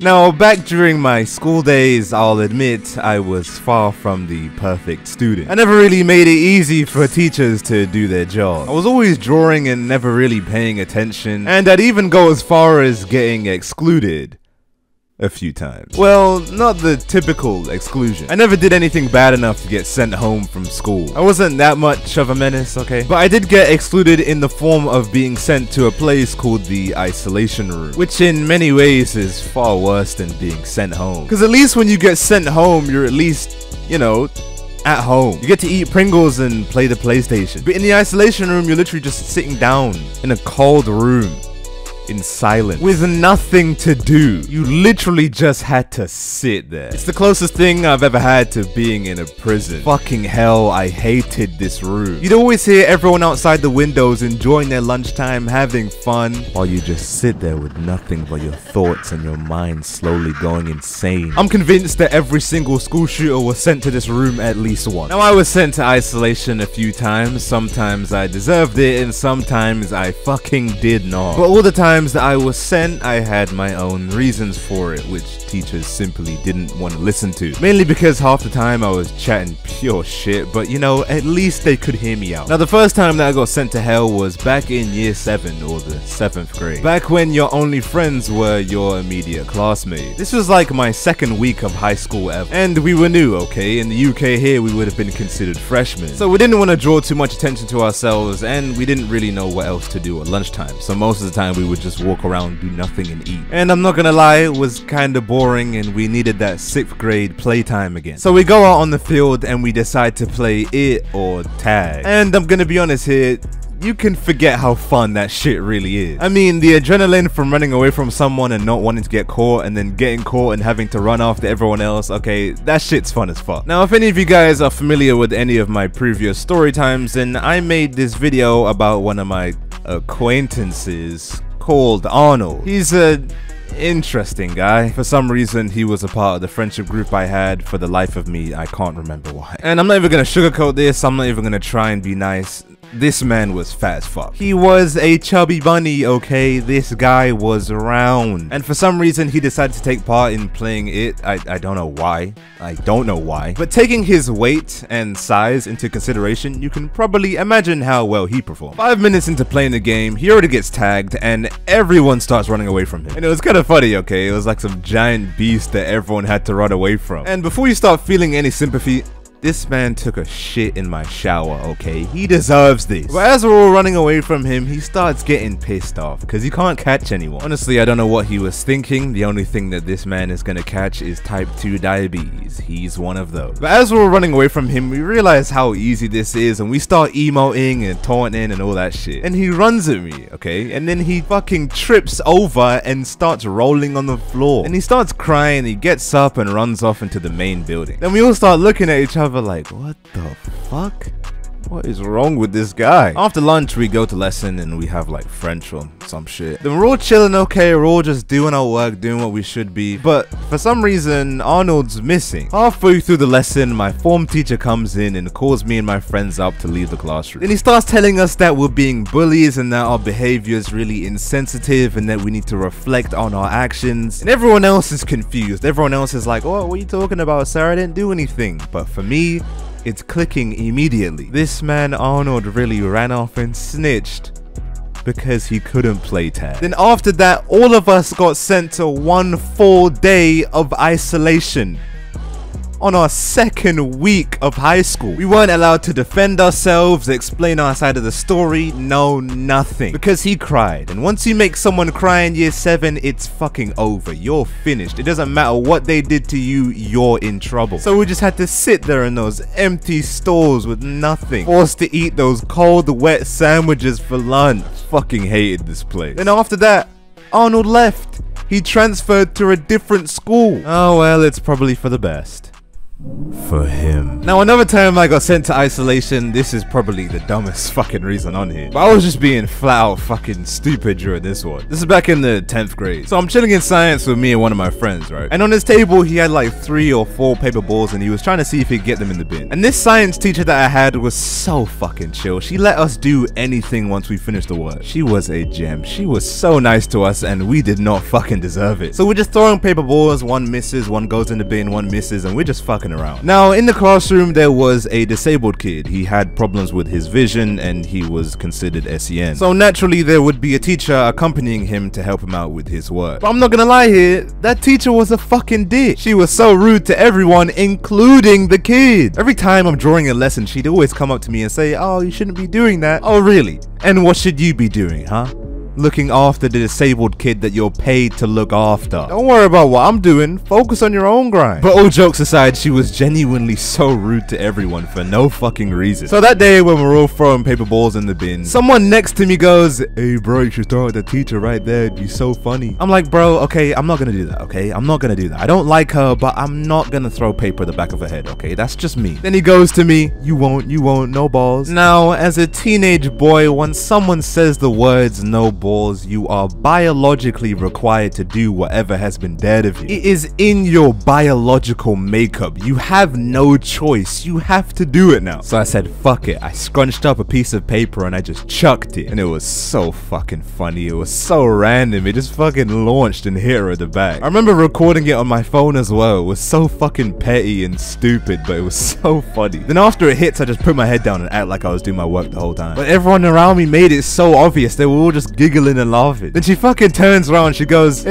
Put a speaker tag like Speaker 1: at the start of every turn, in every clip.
Speaker 1: Now, back during my school days, I'll admit I was far from the perfect student. I never really made it easy for teachers to do their job. I was always drawing and never really paying attention, and I'd even go as far as getting excluded a few times. Well, not the typical exclusion. I never did anything bad enough to get sent home from school. I wasn't that much of a menace, okay? But I did get excluded in the form of being sent to a place called the isolation room, which in many ways is far worse than being sent home. Because at least when you get sent home, you're at least, you know, at home. You get to eat Pringles and play the PlayStation. But in the isolation room, you're literally just sitting down in a cold room in silence with nothing to do. You literally just had to sit there. It's the closest thing I've ever had to being in a prison. Fucking hell, I hated this room. You'd always hear everyone outside the windows enjoying their lunchtime, having fun, while you just sit there with nothing but your thoughts and your mind slowly going insane. I'm convinced that every single school shooter was sent to this room at least once. Now, I was sent to isolation a few times. Sometimes I deserved it and sometimes I fucking did not. But all the times that I was sent, I had my own reasons for it, which teachers simply didn't want to listen to. Mainly because half the time I was chatting pure shit, but you know, at least they could hear me out. Now, the first time that I got sent to hell was back in year 7 or the 7th grade. Back when your only friends were your immediate classmates. This was like my second week of high school ever. And we were new, okay? In the UK here, we would have been considered freshmen. So we didn't want to draw too much attention to ourselves, and we didn't really know what else to do at lunchtime. So most of the time we would just walk around, do nothing and eat. And I'm not gonna lie, it was kinda boring and we needed that 6th grade playtime again. So we go out on the field and we decide to play it or tag. And I'm gonna be honest here, you can forget how fun that shit really is. I mean, the adrenaline from running away from someone and not wanting to get caught and then getting caught and having to run after everyone else, okay, that shit's fun as fuck. Now, if any of you guys are familiar with any of my previous story times, then I made this video about one of my acquaintances called Arnold. He's a interesting guy. For some reason, he was a part of the friendship group I had. For the life of me, I can't remember why. And I'm not even gonna sugarcoat this. I'm not even gonna try and be nice. This man was fat as fuck. He was a chubby bunny, okay? This guy was round. And for some reason, he decided to take part in playing it. I don't know why. I don't know why. But taking his weight and size into consideration, you can probably imagine how well he performed. 5 minutes into playing the game, he already gets tagged and everyone starts running away from him. And it was kind of funny, okay? It was like some giant beast that everyone had to run away from. And before you start feeling any sympathy, this man took a shit in my shower, okay? He deserves this. But as we're all running away from him, he starts getting pissed off because he can't catch anyone. Honestly, I don't know what he was thinking. The only thing that this man is gonna catch is type 2 diabetes. He's one of those. But as we're running away from him, we realize how easy this is and we start emoting and taunting and all that shit. And he runs at me, okay? And then he fucking trips over and starts rolling on the floor. And he starts crying, he gets up and runs off into the main building. Then we all start looking at each other like, what the fuck? What is wrong with this guy? After lunch, we go to lesson and we have like French or some shit. Then we're all chilling, okay, we're all just doing our work, doing what we should be. But for some reason, Arnold's missing. Halfway through the lesson, my form teacher comes in and calls me and my friends up to leave the classroom. Then he starts telling us that we're being bullies and that our behavior is really insensitive and that we need to reflect on our actions. And everyone else is confused. Everyone else is like, oh, what are you talking about, sir? I didn't do anything. But for me, it's clicking immediately. This man Arnold really ran off and snitched because he couldn't play tag. Then after that, all of us got sent to 1 full day of isolation. On our 2nd week of high school. We weren't allowed to defend ourselves, explain our side of the story, no, nothing. Because he cried. And once you make someone cry in year 7, it's fucking over. You're finished. It doesn't matter what they did to you, you're in trouble. So we just had to sit there in those empty stalls with nothing. Forced to eat those cold, wet sandwiches for lunch. Fucking hated this place. And after that, Arnold left. He transferred to a different school. Oh well, it's probably for the best. for him. Now, another time I got sent to isolation, this is probably the dumbest fucking reason on here, but I was just being flat out fucking stupid during this one. This is back in the 10th grade. So I'm chilling in science with me and one of my friends, right? And on his table, he had like 3 or 4 paper balls and he was trying to see if he could get them in the bin. And this science teacher that I had was so fucking chill. She let us do anything once we finished the work. She was a gem. She was so nice to us and we did not fucking deserve it. So we're just throwing paper balls, one misses, one goes in the bin, one misses, and we're just fucking around. Now, in the classroom, there was a disabled kid. He had problems with his vision and he was considered SEN. So naturally, there would be a teacher accompanying him to help him out with his work. But I'm not gonna lie here, that teacher was a fucking dick. She was so rude to everyone, including the kid. Every time I'm drawing a lesson, she'd always come up to me and say, "Oh, you shouldn't be doing that." Oh, really? And what should you be doing, huh? Looking after the disabled kid that you're paid to look after. Don't worry about what I'm doing, focus on your own grind. But all jokes aside, she was genuinely so rude to everyone for no fucking reason. So that day when we're all throwing paper balls in the bin, someone next to me goes, "Hey bro, you should throw at the teacher right there, it'd be so funny." I'm like, bro, okay, I'm not gonna do that, okay? I'm not gonna do that. I don't like her, but I'm not gonna throw paper at the back of her head, okay? That's just me. Then he goes to me, you won't, no balls. Now, as a teenage boy, when someone says the words no balls, you are biologically required to do whatever has been dared of you. It is in your biological makeup. You have no choice. You have to do it now. So I said, fuck it. I scrunched up a piece of paper and I just chucked it. And it was so fucking funny. It was so random. It just fucking launched and hit her at the back. I remember recording it on my phone as well. It was so fucking petty and stupid, but it was so funny. Then after it hits, I just put my head down and act like I was doing my work the whole time. But everyone around me made it so obvious. They were all just giggling and laughing. Then she fucking turns around, she goes,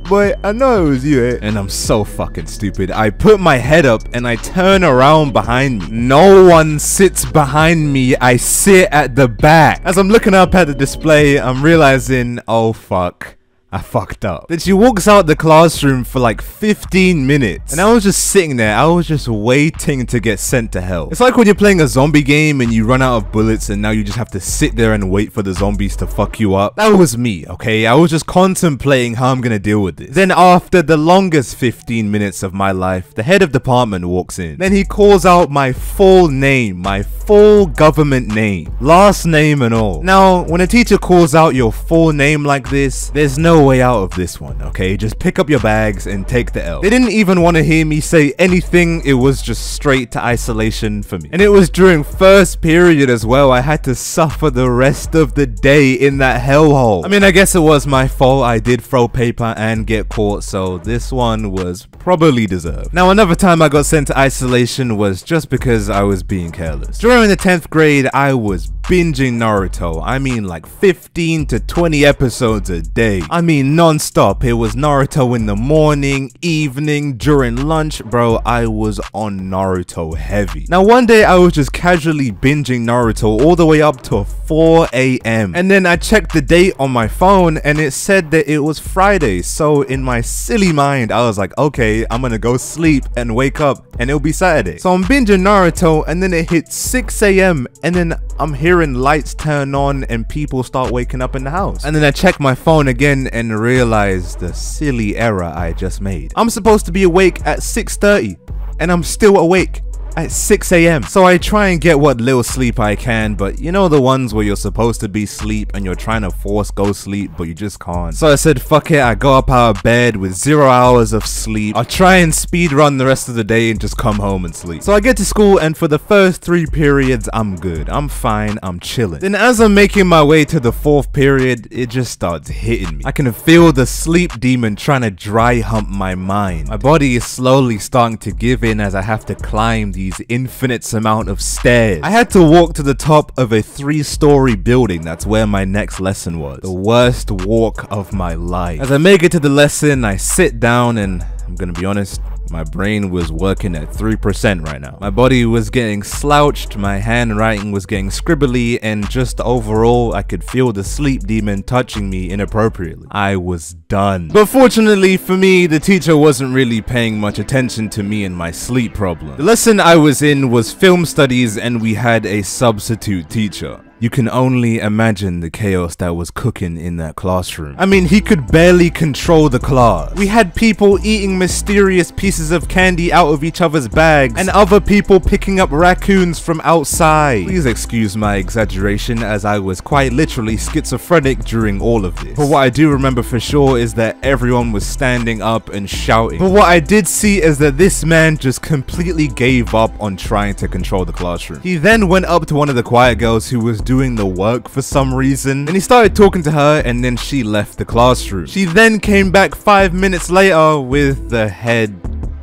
Speaker 1: boy, I know it was you, eh? And I'm so fucking stupid. I put my head up and I turn around behind me. No one sits behind me. I sit at the back. As I'm looking up at the display, I'm realizing, oh fuck, I fucked up. Then she walks out the classroom for like 15 minutes. And I was just sitting there. I was just waiting to get sent to hell. It's like when you're playing a zombie game and you run out of bullets and now you just have to sit there and wait for the zombies to fuck you up. That was me, okay? I was just contemplating how I'm gonna deal with this. Then after the longest 15 minutes of my life, the head of department walks in. Then he calls out my full name, my full government name, last name and all. Now, when a teacher calls out your full name like this, there's no way out of this one, okay? Just pick up your bags and take the L. They didn't even want to hear me say anything. It was just straight to isolation for me. And it was during first period as well. I had to suffer the rest of the day in that hellhole. I mean, I guess it was my fault. I did throw paper and get caught, so this one was probably deserved. Now, another time I got sent to isolation was just because I was being careless. During the 10th grade, I was binging Naruto. I mean like 15 to 20 episodes a day. I mean non-stop. It was Naruto in the morning, evening, during lunch. Bro, I was on Naruto heavy. Now one day I was just casually binging Naruto all the way up to 4 a.m. and then I checked the date on my phone and it said that it was Friday. So in my silly mind I was like, okay, I'm gonna go sleep and wake up and it'll be Saturday. So I'm binging Naruto and then it hits 6 a.m. and then I'm hearing lights turn on and people start waking up in the house. And then I check my phone again and realize the silly error I just made. I'm supposed to be awake at 6:30 and I'm still awake at 6 a.m. So I try and get what little sleep I can, but you know the ones where you're supposed to be asleep and you're trying to force go sleep but you just can't. So I said fuck it, I go up out of bed with 0 hours of sleep. I'll try and speed run the rest of the day and just come home and sleep. So I get to school and for the first 3 periods I'm good, I'm fine, I'm chilling. Then as I'm making my way to the 4th period, it just starts hitting me. I can feel the sleep demon trying to dry hump my mind. My body is slowly starting to give in as I have to climb these infinite amount of stairs. I had to walk to the top of a 3-story building. That's where my next lesson was. The worst walk of my life. As I make it to the lesson, I sit down and I'm gonna be honest, my brain was working at 3% right now. My body was getting slouched, my handwriting was getting scribbly, and just overall, I could feel the sleep demon touching me inappropriately. I was done. But fortunately for me, the teacher wasn't really paying much attention to me and my sleep problem. The lesson I was in was film studies and we had a substitute teacher. You can only imagine the chaos that was cooking in that classroom. I mean, he could barely control the class. We had people eating mysterious pieces of candy out of each other's bags, and other people picking up raccoons from outside. Please excuse my exaggeration, as I was quite literally schizophrenic during all of this. But what I do remember for sure is that everyone was standing up and shouting. But what I did see is that this man just completely gave up on trying to control the classroom. He then went up to one of the quiet girls who was doing the work for some reason, and he started talking to her, and then she left the classroom. She then came back 5 minutes later with the head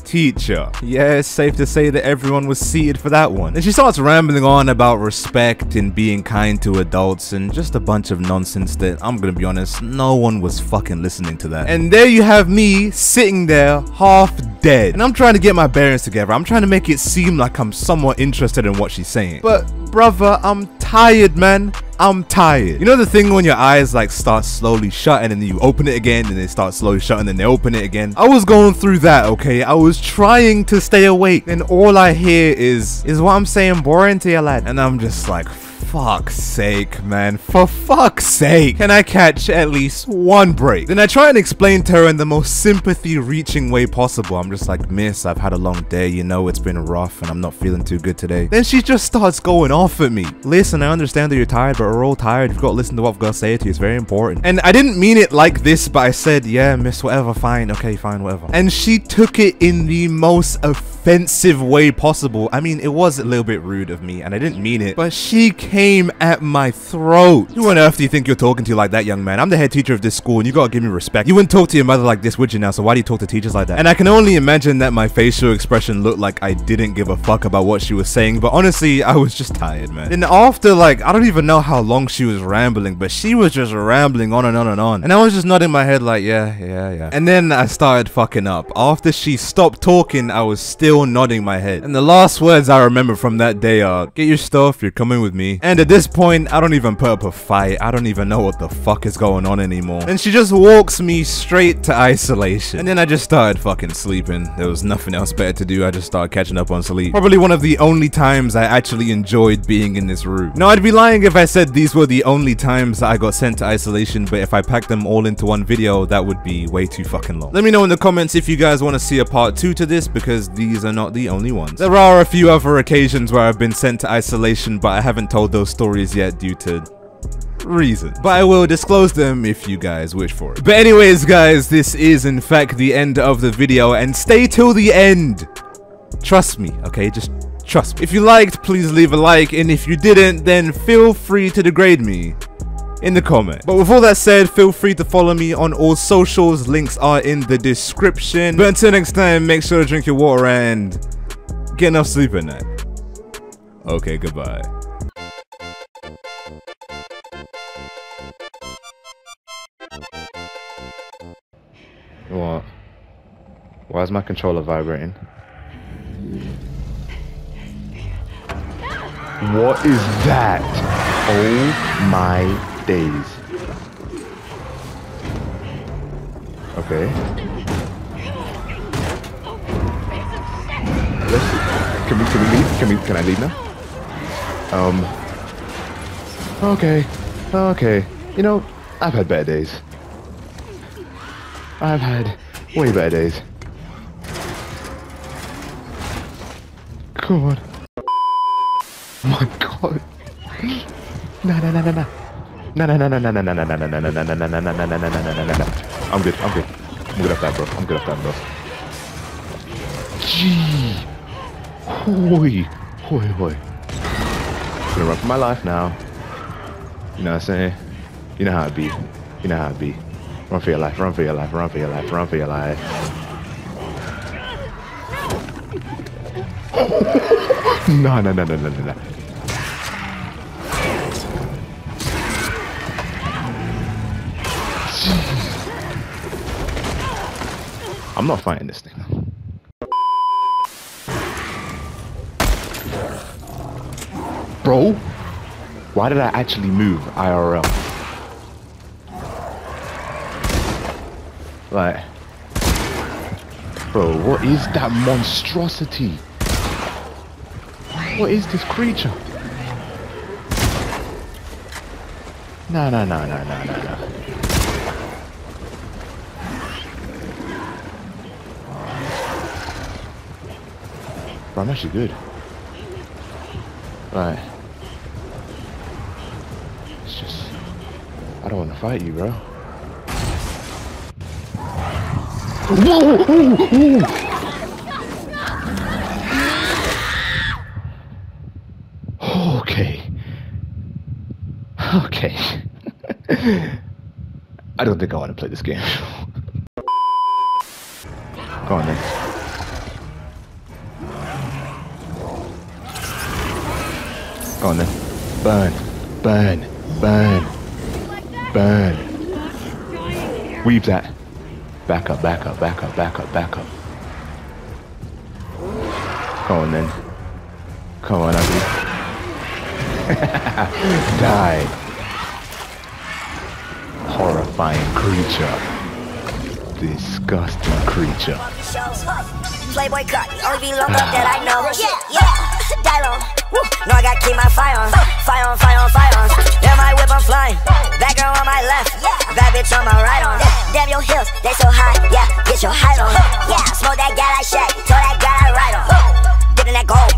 Speaker 1: teacher. Yeah, it's safe to say that everyone was seated for that one. And she starts rambling on about respect and being kind to adults and just a bunch of nonsense that, I'm gonna be honest, no one was fucking listening to that. And there you have me sitting there half dead. And I'm trying to get my bearings together. I'm trying to make it seem like I'm somewhat interested in what she's saying. But brother, I'm tired, man. I'm tired. You know the thing when your eyes like start slowly shutting and then you open it again and they start slowly shutting and they open it again? I was going through that, okay? I was trying to stay awake and all I hear is what I'm saying boring to you, lad? And I'm just like, fuck's sake, man. For fuck's sake. Can I catch at least one break? Then I try and explain to her in the most sympathy-reaching way possible. I'm just like, miss, I've had a long day. You know, it's been rough and I'm not feeling too good today. Then she just starts going off at me. Listen, I understand that you're tired, but we're all tired. You've got to listen to what I've got to say to you. It's very important. And I didn't mean it like this, but I said, yeah, miss, whatever, fine. Okay, fine, whatever. And she took it in the most offensive way possible. I mean, it was a little bit rude of me and I didn't mean it, but she came at my throat. Who on earth do you think you're talking to like that, young man? I'm the head teacher of this school and you gotta give me respect. You wouldn't talk to your mother like this, would you now? So why do you talk to teachers like that? And I can only imagine that my facial expression looked like I didn't give a fuck about what she was saying, but honestly, I was just tired, man. And after like, I don't even know how long she was rambling, but she was just rambling on and on and on. And I was just nodding my head like, yeah. And then I started fucking up. After she stopped talking, I was still nodding my head. And the last words I remember from that day are, get your stuff, you're coming with me. And at this point, I don't even put up a fight. I don't even know what the fuck is going on anymore. And she just walks me straight to isolation. And then I just started fucking sleeping. There was nothing else better to do. I just started catching up on sleep. Probably one of the only times I actually enjoyed being in this room. Now, I'd be lying if I said these were the only times that I got sent to isolation, but if I packed them all into one video, that would be way too fucking long. Let me know in the comments if you guys want to see a part 2 to this, because these are not the only ones. There are a few other occasions where I've been sent to isolation, but I haven't told those stories yet due to reasons. But I will disclose them if you guys wish for it. But anyways, guys, this is in fact the end of the video, and stay till the end. Trust me, okay? Just trust me. If you liked, please leave a like, and if you didn't, then feel free to degrade me in the comment. But with all that said, feel free to follow me on all socials. Links are in the description. But until next time, make sure to drink your water and get enough sleep at night. Okay, goodbye. What? Why is my controller vibrating? What is that? Oh my days. Okay. Can we leave? Can I leave now? Okay. You know, I've had better days. I've had way better days. God. Oh my God. No. I'm good off that, bro. Gee. Hoi. I'm gonna run for my life now. You know what I'm saying? You know how it be. Run for your life. No. I'm not fighting this thing. Bro, why did I actually move IRL? Like, bro, what is that monstrosity? What is this creature?
Speaker 2: No, no, no, no, no, no, no. Bro, I'm actually good. Right. It's just... I don't want to fight you, bro. Whoa! Ooh, ooh. Okay. Okay. I don't think I want to play this game. Go on then. Go on then. Burn. Burn. Burn. Burn. Weave that. Back up, back up, back up, back up, back up. Go on then. Come on, ugly. Die. Horrifying creature. Disgusting creature.
Speaker 3: Playboy cut, only be long up that I know. Yeah, die long. No, I gotta keep my fire on. Fire on, fire on, fire on. Yeah, my whip, I'm flying. That girl on my left, that bitch on my right on. Damn, your heels, they so high. Yeah, get your height on. Yeah, smoke that guy like Shaq. Told that guy I ride on. Dipping that gold.